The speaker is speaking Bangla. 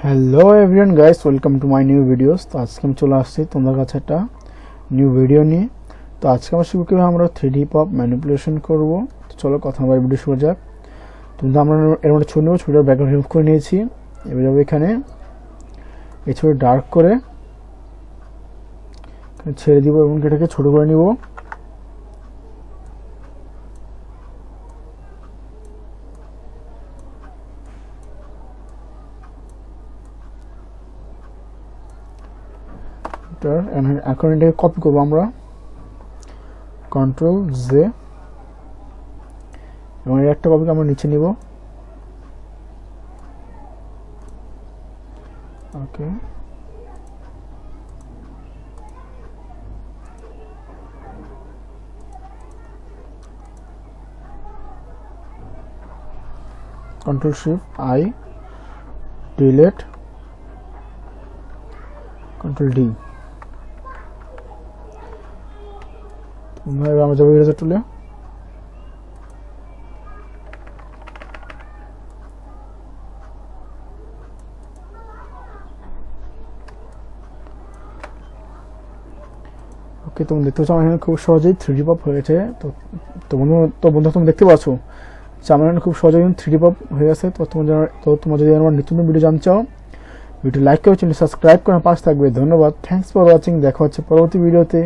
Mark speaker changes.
Speaker 1: Hello everyone guys, welcome to my new videos. তো আজকে আমি চলে আসছি তোমাদের কাছে একটা নিউ ভিডিও নিয়ে। তো আজকে আমরা শিখব কীভাবে আমরা 3D পপ ম্যানিপুলেশন করব। তো চলো কথা বলার ভিডিও শুরু যাক। তো আমরা এর মধ্যে ছবি নেব, ছবিটার ব্যাকগ্রাউন্ড রিমুভ করে নিয়েছি। এবার যাবো এখানে এই ছবি ডার্ক করে ছেড়ে দিব এবং এটাকে ছোট করে নিব। এখন এটাকে কপি করবো আমরা, কন্ট্রোল জে, এবং এর একটা কপিকে আমরা নিচে নিব। Okay, control shift I, delete, control D. আমরা যাবো ইরেজার টুলে। ওকে, তুমি দেখতে পাচ্ছ আমার এখানে খুব সহজেই 3D পপ হয়েছে। তো বন্ধু তুমি দেখতে পাচ্ছ যে আমার এখানে খুব সহজেই 3D পপ হয়ে গেছে। তোমার যদি আমার নতুন ভিডিও জানতে চাও, ভিডিও লাইক করে চ্যানেল সাবস্ক্রাইব করে পাশে থাকবে। ধন্যবাদ, থ্যাংকস ফর ওয়াচিং। দেখা হচ্ছে পরবর্তী ভিডিওতে।